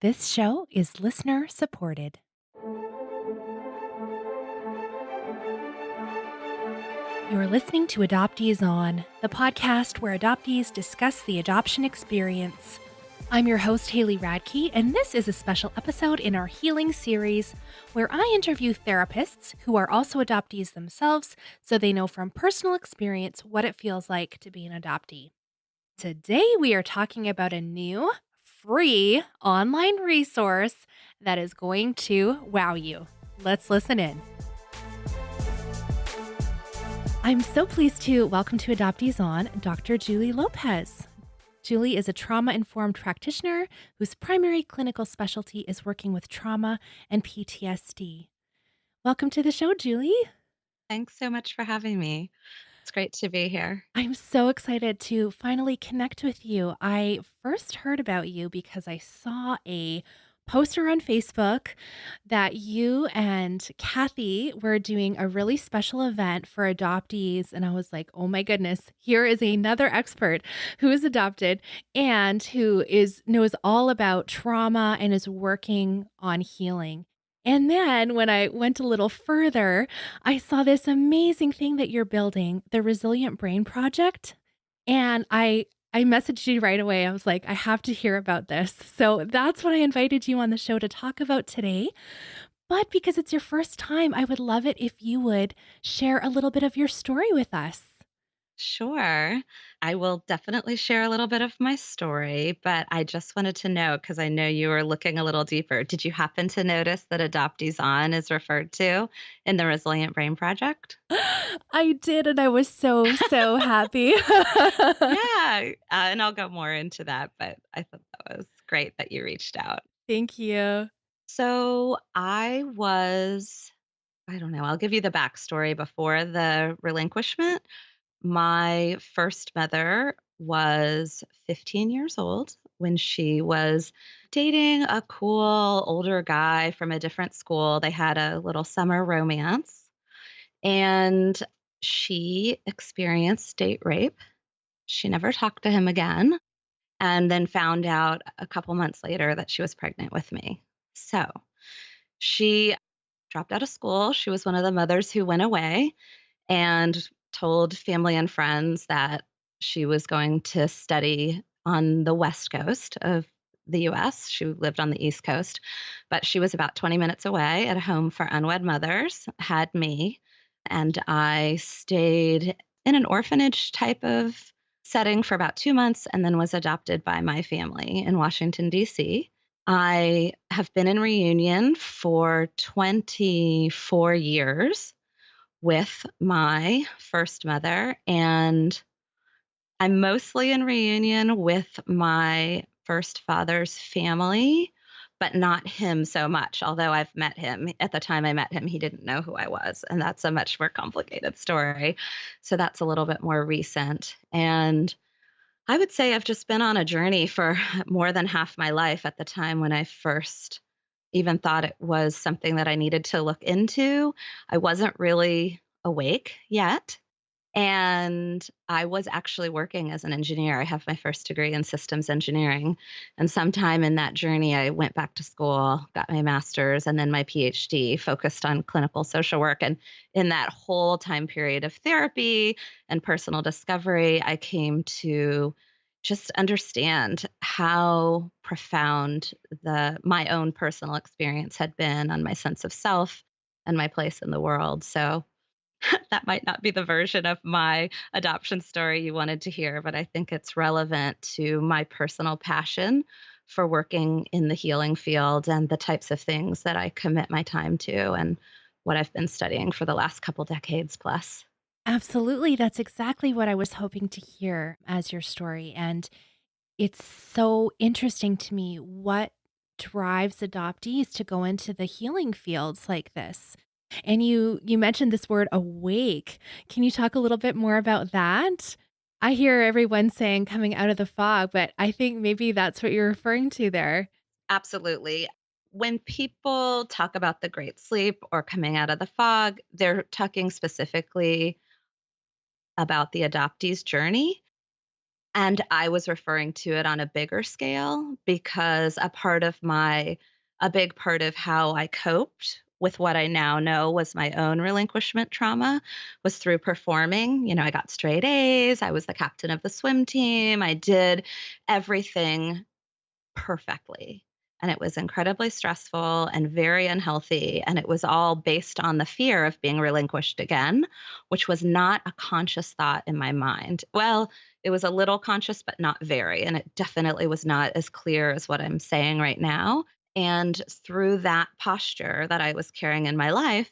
This show is listener supported. You're listening to Adoptees On, the podcast where adoptees discuss the adoption experience. I'm your host, Haley Radke, and this is a special episode in our Healing series where I interview therapists who are also adoptees themselves so they know from personal experience what it feels like to be an adoptee. Today, we are talking about a new, free online resource that is going to wow you. Let's listen in. I'm so pleased to welcome to Adoptees On Dr. Julie Lopez. Julie is a trauma-informed practitioner whose primary clinical specialty is working with trauma and PTSD. Welcome to the show, Julie. Thanks so much for having me. It's great to be here. I'm so excited to finally connect with you. I first heard about you because I saw a poster on Facebook that you and Kathy were doing a really special event for adoptees. And I was like, oh my goodness, here is another expert who is adopted and knows all about trauma and is working on healing. And then when I went a little further, I saw this amazing thing that you're building, the Resilient Brain Project, and I messaged you right away. I was like, I have to hear about this. So that's what I invited you on the show to talk about today. But because it's your first time, I would love it if you would share a little bit of your story with us. Sure. I will definitely share a little bit of my story, but I just wanted to know because I know you were looking a little deeper. Did you happen to notice that Adoptees On is referred to in the Resilient Brain Project? I did, and I was so, so happy. Yeah, and I'll go more into that, but I thought that was great that you reached out. Thank you. So I don't know, I'll give you the backstory before the relinquishment. My first mother was 15 years old when she was dating a cool older guy from a different school. They had a little summer romance, and she experienced date rape. She never talked to him again, and then found out a couple months later that she was pregnant with me. So she dropped out of school. She was one of the mothers who went away and told family and friends that she was going to study on the West Coast of the US. She lived on the East Coast, but she was about 20 minutes away at a home for unwed mothers, had me, and I stayed in an orphanage type of setting for about 2 months and then was adopted by my family in Washington, D.C. I have been in reunion for 24 years with my first mother, and I'm mostly in reunion with my first father's family, but not him so much. Although I've met him, at the time I met him, he didn't know who I was, and that's a much more complicated story. So that's a little bit more recent. And I would say I've just been on a journey for more than half my life at the time when I first even thought it was something that I needed to look into. I wasn't really awake yet. And I was actually working as an engineer. I have my first degree in systems engineering. And sometime in that journey, I went back to school, got my master's, and then my PhD focused on clinical social work. And in that whole time period of therapy and personal discovery, I came to just understand how profound my own personal experience had been on my sense of self and my place in the world. So that might not be the version of my adoption story you wanted to hear, but I think it's relevant to my personal passion for working in the healing field and the types of things that I commit my time to and what I've been studying for the last couple decades plus. Absolutely. That's exactly what I was hoping to hear as your story. And it's so interesting to me what drives adoptees to go into the healing fields like this. And you mentioned this word awake. Can you talk a little bit more about that? I hear everyone saying coming out of the fog, but I think maybe that's what you're referring to there. Absolutely. When people talk about the great sleep or coming out of the fog, they're talking specifically about the adoptee's journey. And I was referring to it on a bigger scale because a big part of how I coped with what I now know was my own relinquishment trauma was through performing. I got straight A's, I was the captain of the swim team, I did everything perfectly. And it was incredibly stressful and very unhealthy. And it was all based on the fear of being relinquished again, which was not a conscious thought in my mind. Well, it was a little conscious, but not very. And it definitely was not as clear as what I'm saying right now. And through that posture that I was carrying in my life,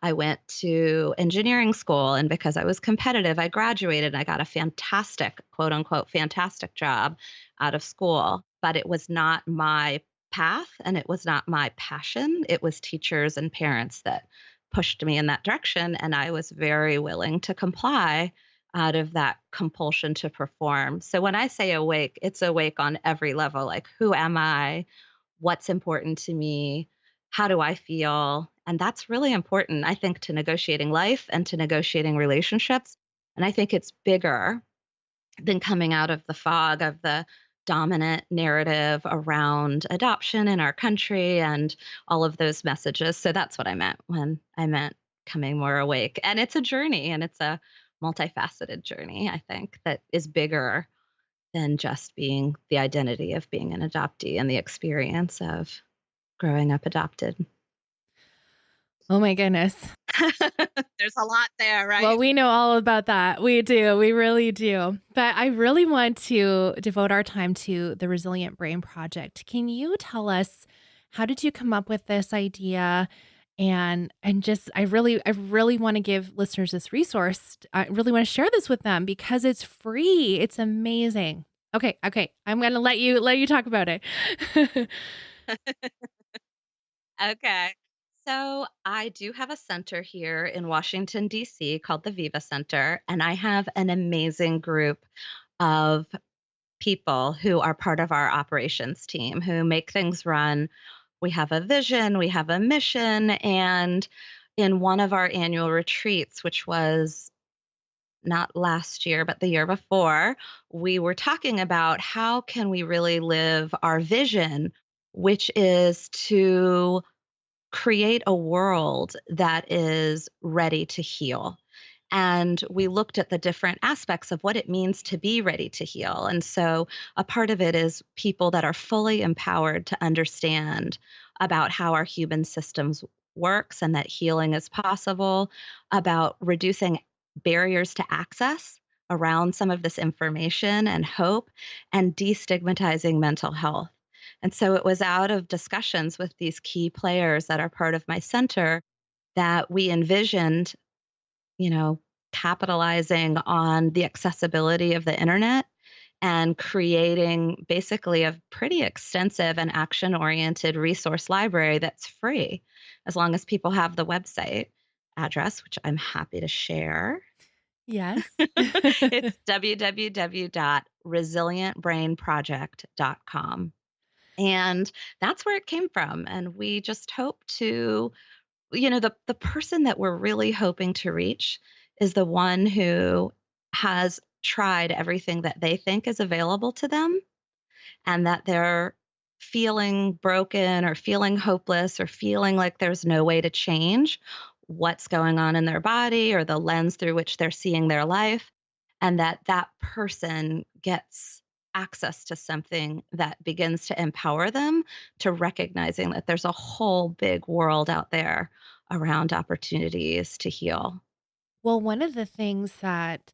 I went to engineering school. And because I was competitive, I graduated. I got a fantastic, quote unquote, fantastic job out of school. But it was not my path and it was not my passion. It was teachers and parents that pushed me in that direction. And I was very willing to comply out of that compulsion to perform. So when I say awake, it's awake on every level. Like, who am I? What's important to me? How do I feel? And that's really important, I think, to negotiating life and to negotiating relationships. And I think it's bigger than coming out of the fog of the dominant narrative around adoption in our country and all of those messages. So that's what I meant when I meant coming more awake. And it's a journey and it's a multifaceted journey, I think, that is bigger than just being the identity of being an adoptee and the experience of growing up adopted. Oh my goodness. There's a lot there, Well, right? we know all about that. We do. We really do. But I really want to devote our time to the Resilient Brain Project. Can you tell us, how did you come up with this idea? And just I really want to give listeners this resource. I really want to share this with them because it's free. It's amazing. Okay, okay. I'm going to let you talk about it. Okay. So I do have a center here in Washington, D.C. called the Viva Center, and I have an amazing group of people who are part of our operations team who make things run. We have a vision, we have a mission, and in one of our annual retreats, which was not last year, but the year before, we were talking about how can we really live our vision, which is to create a world that is ready to heal. And we looked at the different aspects of what it means to be ready to heal. And so a part of it is people that are fully empowered to understand about how our human systems works and that healing is possible, about reducing barriers to access around some of this information and hope, and destigmatizing mental health. And so it was out of discussions with these key players that are part of my center that we envisioned, you know, capitalizing on the accessibility of the internet and creating basically a pretty extensive and action oriented resource library that's free as long as people have the website address, which I'm happy to share. Yes. It's www.resilientbrainproject.com. And that's where it came from. And we just hope to, the person that we're really hoping to reach is the one who has tried everything that they think is available to them and that they're feeling broken or feeling hopeless or feeling like there's no way to change what's going on in their body or the lens through which they're seeing their life, and that person gets access to something that begins to empower them to recognizing that there's a whole big world out there around opportunities to heal. Well, one of the things that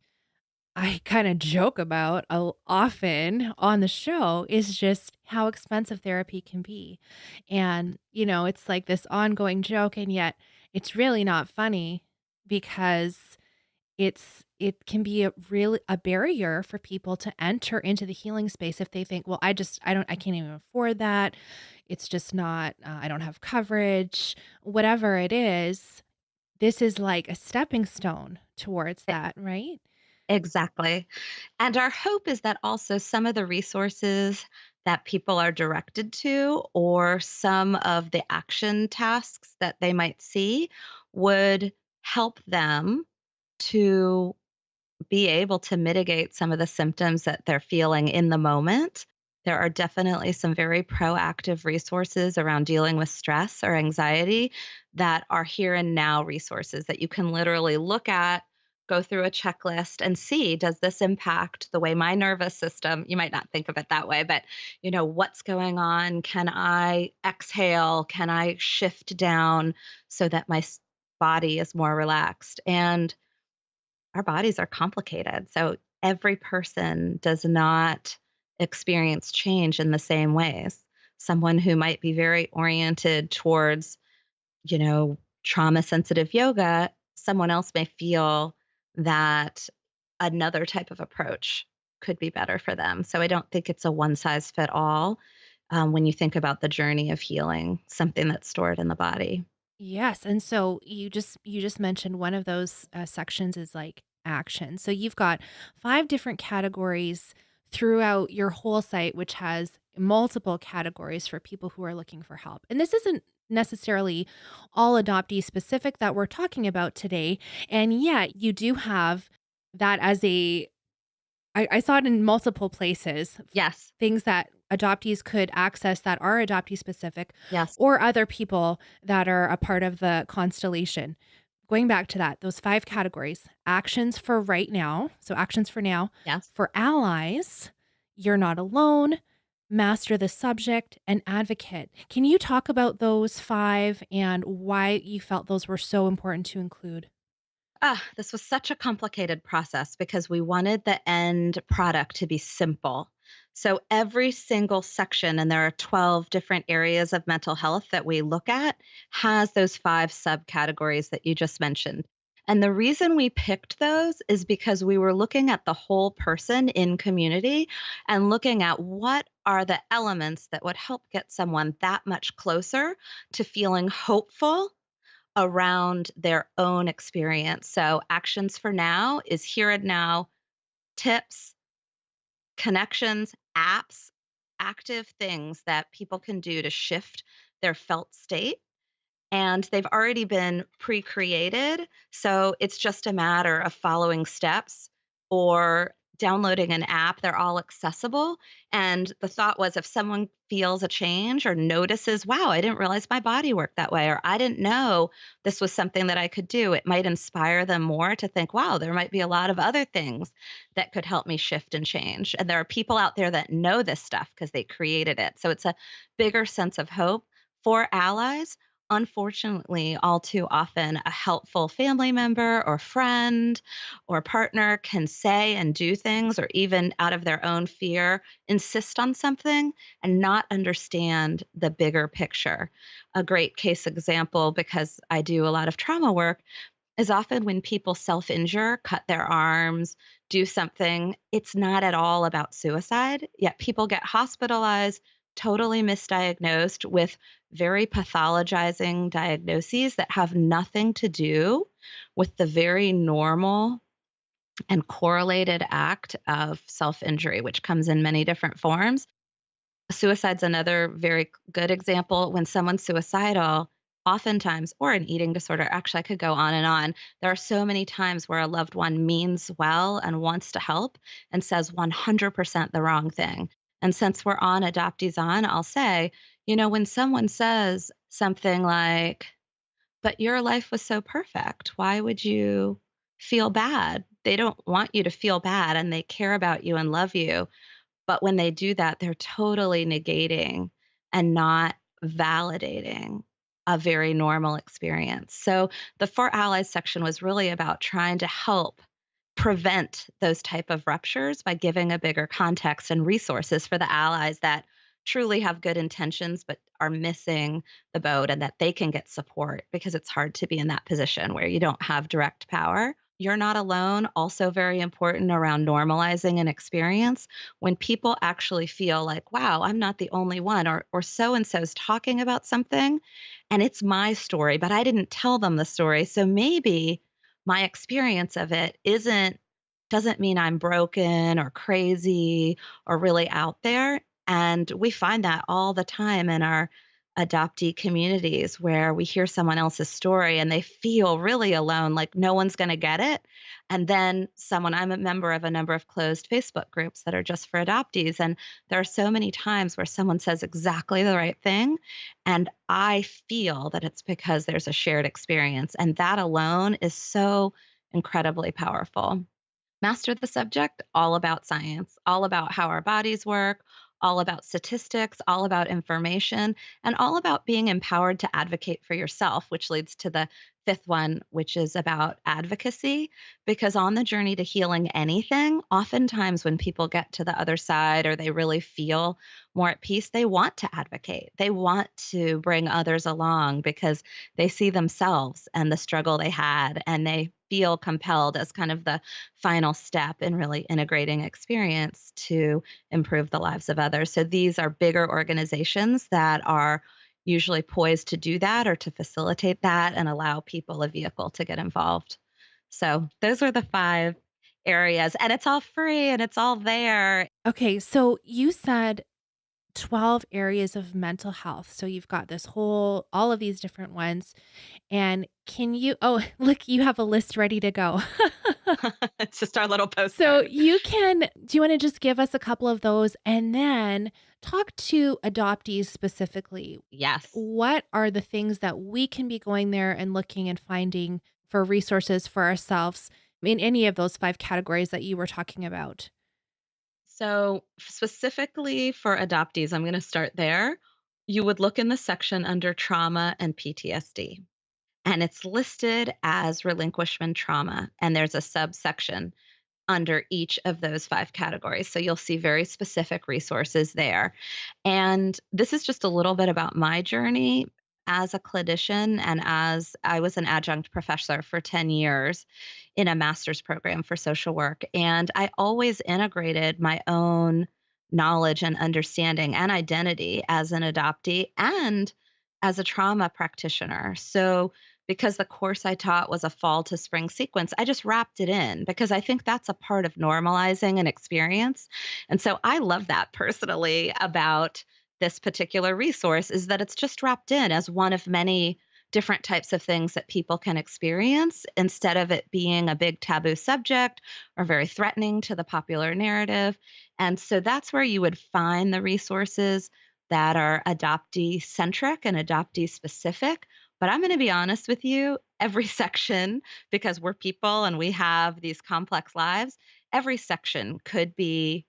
I kinda joke about often on the show is just how expensive therapy can be. And, it's like this ongoing joke, and yet it's really not funny because it can be a barrier for people to enter into the healing space if they think, "Well, I can't even afford that. It's just not, I don't have coverage." Whatever it is, this is like a stepping stone towards E that, right? Exactly. And our hope is that also some of the resources that people are directed to or some of the action tasks that they might see would help them to be able to mitigate some of the symptoms that they're feeling in the moment. There are definitely some very proactive resources around dealing with stress or anxiety that are here and now resources that you can literally look at, go through a checklist and see, does this impact the way my nervous system, you might not think of it that way, but what's going on? Can I exhale? Can I shift down so that my body is more relaxed? And our bodies are complicated. So every person does not experience change in the same ways. Someone who might be very oriented towards, trauma sensitive yoga, someone else may feel that another type of approach could be better for them. So I don't think it's a one size fit all when you think about the journey of healing something that's stored in the body. Yes, and so you just mentioned one of those, sections is, like, action. So you've got 5 different categories throughout your whole site, which has multiple categories for people who are looking for help. And this isn't necessarily all adoptee specific that we're talking about today, and yet you do have that as a I saw it in multiple places, Yes. things that adoptees could access that are adoptee specific Yes. or other people that are a part of the constellation. Going back to that, those 5 categories, actions for right now, so actions for now, Yes. for allies, you're not alone, master the subject, and advocate. Can you talk about those 5 and why you felt those were so important to include? This was such a complicated process because we wanted the end product to be simple. So every single section, and there are 12 different areas of mental health that we look at, has those 5 subcategories that you just mentioned. And the reason we picked those is because we were looking at the whole person in community and looking at what are the elements that would help get someone that much closer to feeling hopeful around their own experience. So, actions for now is here and now, tips, connections, apps, active things that people can do to shift their felt state, and they've already been pre-created. So it's just a matter of following steps or downloading an app. They're all accessible. And the thought was if someone feels a change or notices, wow, I didn't realize my body worked that way, or I didn't know this was something that I could do, it might inspire them more to think, wow, there might be a lot of other things that could help me shift and change. And there are people out there that know this stuff because they created it. So it's a bigger sense of hope for allies. Unfortunately, all too often, a helpful family member or friend or partner can say and do things, or even out of their own fear, insist on something and not understand the bigger picture. A great case example, because I do a lot of trauma work, is often when people self injure, cut their arms, do something, it's not at all about suicide, yet people get hospitalized, totally misdiagnosed with very pathologizing diagnoses that have nothing to do with the very normal and correlated act of self injury, which comes in many different forms. Suicide's another very good example. When someone's suicidal, oftentimes, or an eating disorder, actually, I could go on and on. There are so many times where a loved one means well and wants to help and says 100% the wrong thing. And since we're on Adoptees On, I'll say, when someone says something like, but your life was so perfect, why would you feel bad? They don't want you to feel bad and they care about you and love you, but when they do that, they're totally negating and not validating a very normal experience. So the For Allies section was really about trying to help prevent those type of ruptures by giving a bigger context and resources for the allies that truly have good intentions but are missing the boat, and that they can get support because it's hard to be in that position where you don't have direct power. You're not alone, also very important around normalizing an experience. When people actually feel like, wow, I'm not the only one, or so and so's talking about something and it's my story, but I didn't tell them the story. So maybe my experience of it doesn't mean I'm broken or crazy or really out there. And we find that all the time in our adoptee communities where we hear someone else's story and they feel really alone, like no one's going to get it. And then I'm a member of a number of closed Facebook groups that are just for adoptees. And there are so many times where someone says exactly the right thing. And I feel that it's because there's a shared experience. And that alone is so incredibly powerful. Master the subject, all about science, all about how our bodies work, all about statistics, all about information, and all about being empowered to advocate for yourself, which leads to the fifth one, which is about advocacy. Because on the journey to healing anything, oftentimes when people get to the other side or they really feel more at peace, they want to advocate. They want to bring others along because they see themselves and the struggle they had, and they feel compelled as kind of the final step in really integrating experience to improve the lives of others. So these are bigger organizations that are usually poised to do that or to facilitate that and allow people a vehicle to get involved. So those are the five areas, and it's all free and it's all there. Okay, so you said 12 areas of mental health. So you've got this whole all of these different ones. And can you oh, look, you have a list ready to go. It's just our little So postcard. you can do you wanna just give us a couple of those and then talk to adoptees specifically? Yes. What are the things that we can be going there and looking and finding for resources for ourselves in any of those 5 categories that you were talking about? So, specifically for adoptees, I'm going to start there. You would look in the section under trauma and PTSD, and it's listed as relinquishment trauma. And there's a subsection under each of those five categories. So you'll see very specific resources there. And this is just a little bit about my journey as a clinician, and as I was an adjunct professor for 10 years in a master's program for social work. And I always integrated my own knowledge and understanding and identity as an adoptee and as a trauma practitioner. So because the course I taught was a fall to spring sequence, I just wrapped it in because I think that's a part of normalizing an experience. And so I love that personally about this particular resource is that it's just wrapped in as one of many different types of things that people can experience instead of it being a big taboo subject or very threatening to the popular narrative. And so that's where you would find the resources that are adoptee centric and adoptee specific. But I'm going to be honest with you, every section, because we're people and we have these complex lives, every section could be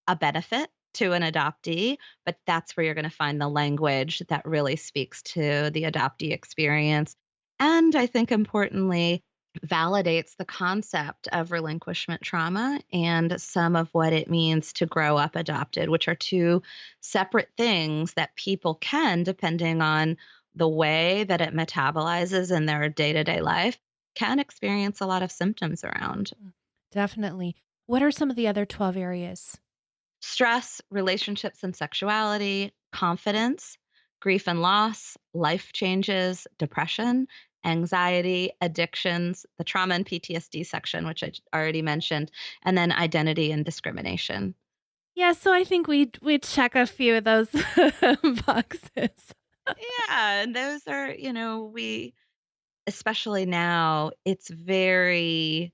a benefit to an adoptee, but that's where you're going to find the language that really speaks to the adoptee experience. And I think importantly, validates the concept of relinquishment trauma and some of what it means to grow up adopted, which are two separate things that people can, depending on the way that it metabolizes in their day to day life, can experience a lot of symptoms around. Mm, definitely. What are some of the other 12 areas? Stress, relationships and sexuality, confidence, grief and loss, life changes, depression, anxiety, addictions, the trauma and PTSD section, which already mentioned, and then identity and discrimination. Yeah, so I think we'd check a few of those boxes. Yeah, and those are, we, especially now, it's very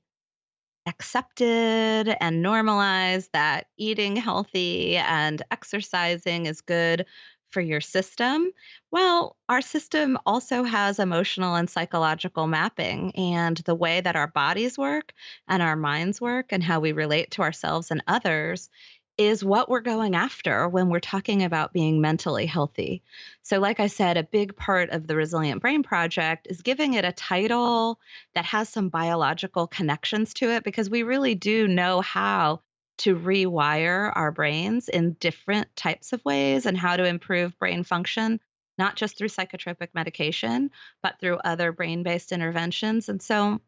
accepted and normalized that eating healthy and exercising is good for your system. Well, our system also has emotional and psychological mapping, and the way that our bodies work and our minds work and how we relate to ourselves and others is what we're going after when we're talking about being mentally healthy. So, like I said, a big part of the Resilient Brain Project is giving it a title that has some biological connections to it because we really do know how to rewire our brains in different types of ways and how to improve brain function, not just through psychotropic medication, but through other brain based interventions. And so,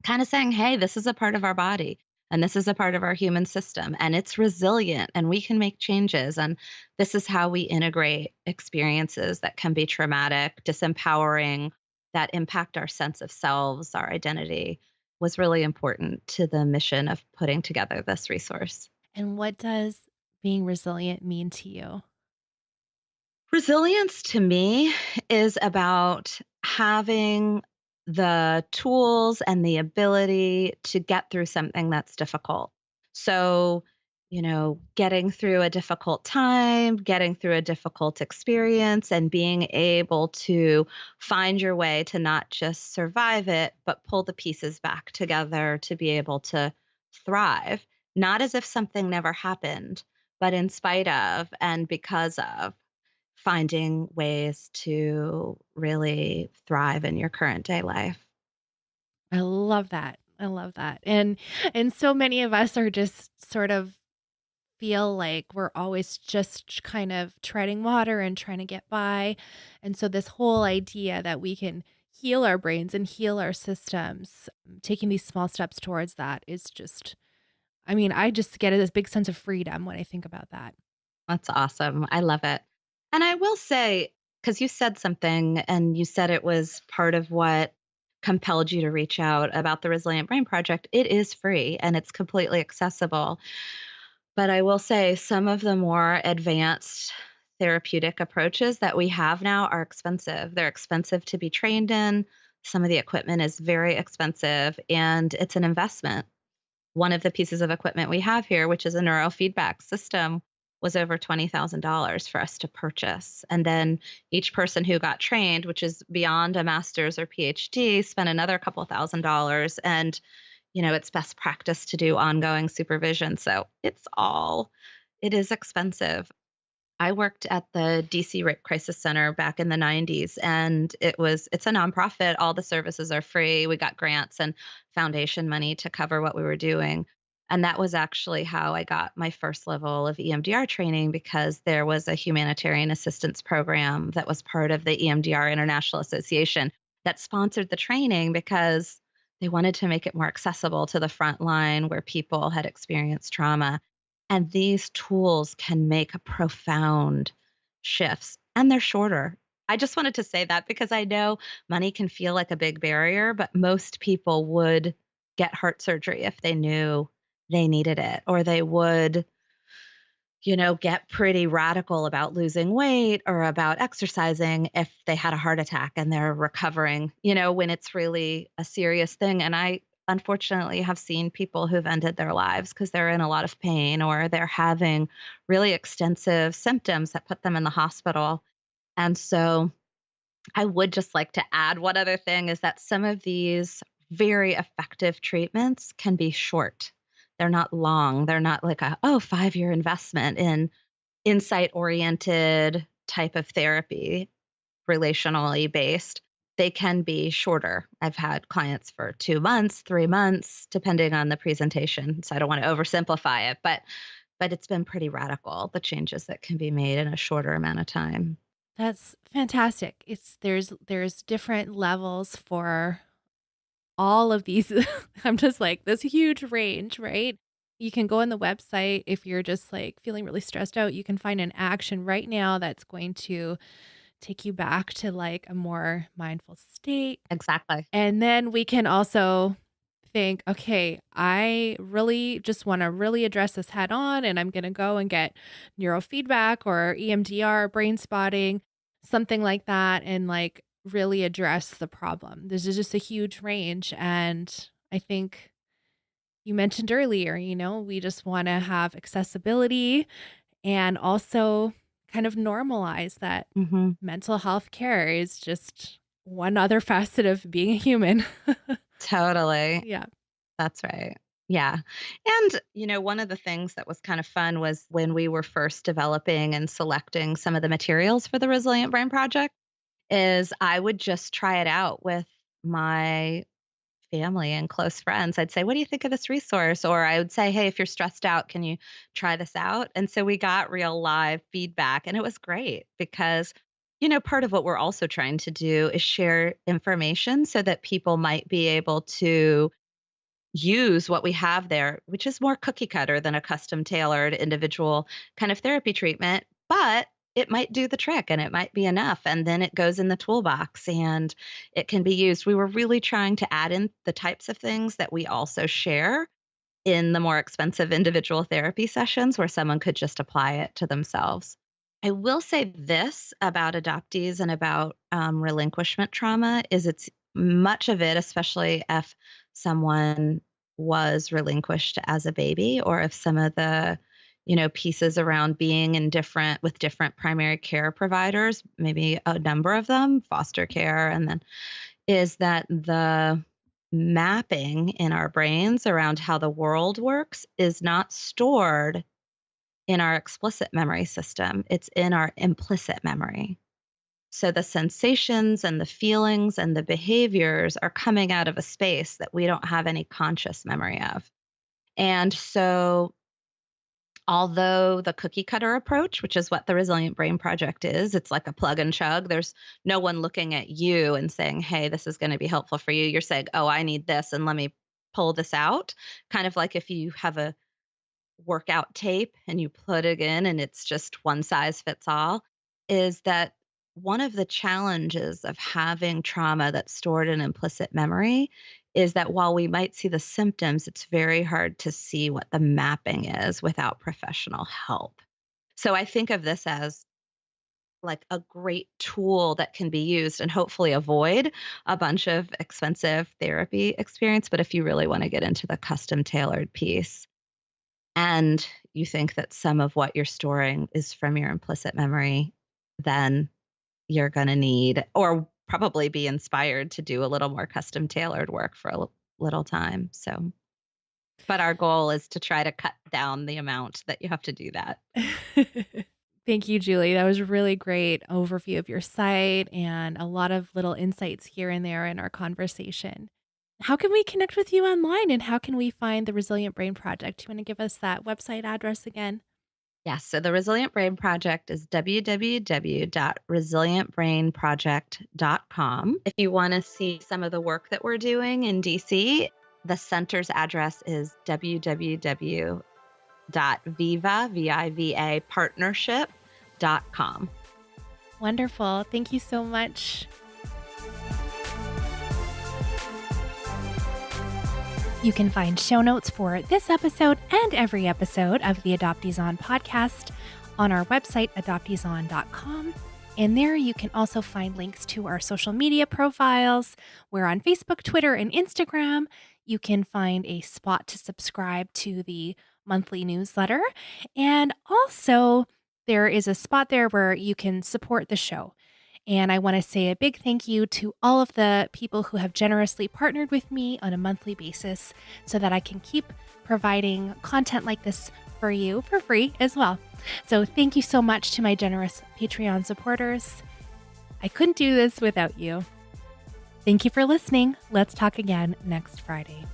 kind of saying, hey, this is a part of our body and this is a part of our human system and it's resilient and we can make changes. And this is how we integrate experiences that can be traumatic, disempowering, that impact our sense of selves, our identity, was really important to the mission of putting together this resource. And what does being resilient mean to you? Resilience to me is about having the tools and the ability to get through something that's difficult. So, getting through a difficult time, getting through a difficult experience, and being able to find your way to not just survive it, but pull the pieces back together to be able to thrive, not as if something never happened, but in spite of and because of finding ways to really thrive in your current day life. I love that. I love that. And so many of us are just sort of feel like we're always just kind of treading water and trying to get by. And so this whole idea that we can heal our brains and heal our systems, taking these small steps towards that is just, I mean, I just get this big sense of freedom when I think about that. That's awesome. I love it. And I will say, because you said something and you said it was part of what compelled you to reach out about the Resilient Brain Project, it is free and it's completely accessible. But I will say some of the more advanced therapeutic approaches that we have now are expensive. They're expensive to be trained in. Some of the equipment is very expensive and it's an investment. One of the pieces of equipment we have here, which is a neurofeedback system, was over $20,000 for us to purchase. And then each person who got trained, which is beyond a master's or PhD, spent another couple $1,000s. And, it's best practice to do ongoing supervision. So it is expensive. I worked at the DC Rape Crisis Center back in the 90s and it's a nonprofit. All the services are free. We got grants and foundation money to cover what we were doing. And that was actually how I got my first level of EMDR training because there was a humanitarian assistance program that was part of the EMDR International Association that sponsored the training because they wanted to make it more accessible to the front line where people had experienced trauma. And these tools can make a profound shifts and they're shorter. I just wanted to say that because I know money can feel like a big barrier, but most people would get heart surgery if they knew they needed it, or they would, get pretty radical about losing weight or about exercising if they had a heart attack and they're recovering, when it's really a serious thing. And I unfortunately have seen people who've ended their lives because they're in a lot of pain or they're having really extensive symptoms that put them in the hospital. And so I would just like to add one other thing is that some of these very effective treatments can be short. They're not long. They're not like 5-year investment in insight oriented type of therapy, relationally based. They can be shorter. I've had clients for 2 months, 3 months, depending on the presentation. So I don't want to oversimplify it, but it's been pretty radical, the changes that can be made in a shorter amount of time. That's fantastic. There's different levels for all of these. I'm just like this huge range, right? You can go on the website if you're just like feeling really stressed out. You can find an action right now that's going to take you back to like a more mindful state. Exactly. And then we can also think, okay, I really just want to really address this head on, and I'm going to go and get neurofeedback or EMDR, brain spotting, something like that, and like really address the problem. This is just a huge range. And I think you mentioned earlier, we just want to have accessibility and also kind of normalize that Mhm. mental health care is just one other facet of being a human. Totally. Yeah. That's right. Yeah. And, one of the things that was kind of fun was when we were first developing and selecting some of the materials for the Resilient Brain Project is I would just try it out with my family and close friends. I'd say, "What do you think of this resource?" Or I would say, "Hey, if you're stressed out, can you try this out?" And so we got real live feedback and it was great because part of what we're also trying to do is share information so that people might be able to use what we have there, which is more cookie cutter than a custom tailored individual kind of therapy treatment, but it might do the trick and it might be enough. And then it goes in the toolbox and it can be used. We were really trying to add in the types of things that we also share in the more expensive individual therapy sessions where someone could just apply it to themselves. I will say this about adoptees and about relinquishment trauma is it's much of it, especially if someone was relinquished as a baby, or if some of the pieces around being in different with different primary care providers, maybe a number of them, foster care, and then is that the mapping in our brains around how the world works is not stored in our explicit memory system, it's in our implicit memory. So the sensations and the feelings and the behaviors are coming out of a space that we don't have any conscious memory of. And so, although the cookie cutter approach, which is what the Resilient Brain Project is, it's like a plug and chug. There's no one looking at you and saying, hey, this is going to be helpful for you. You're saying, oh, I need this and let me pull this out. Kind of like if you have a workout tape and you put it in and it's just one size fits all, is that one of the challenges of having trauma that's stored in implicit memory is that while we might see the symptoms, it's very hard to see what the mapping is without professional help. So I think of this as like a great tool that can be used and hopefully avoid a bunch of expensive therapy experience. But if you really want to get into the custom tailored piece, and you think that some of what you're storing is from your implicit memory, then you're going to need or probably be inspired to do a little more custom tailored work for a little time. So, but our goal is to try to cut down the amount that you have to do that. Thank you, Julie. That was a really great overview of your site and a lot of little insights here and there in our conversation. How can we connect with you online and how can we find the Resilient Brain Project? Do you want to give us that website address again? Yes. So the Resilient Brain Project is www.resilientbrainproject.com. If you want to see some of the work that we're doing in DC, the center's address is www.viva partnership.com. Wonderful. Thank you so much. You can find show notes for this episode and every episode of the Adoptees On podcast on our website, adopteeson.com. And there you can also find links to our social media profiles. We're on Facebook, Twitter, and Instagram. You can find a spot to subscribe to the monthly newsletter. And also, there is a spot there where you can support the show. And I want to say a big thank you to all of the people who have generously partnered with me on a monthly basis so that I can keep providing content like this for you for free as well. So thank you so much to my generous Patreon supporters. I couldn't do this without you. Thank you for listening. Let's talk again next Friday.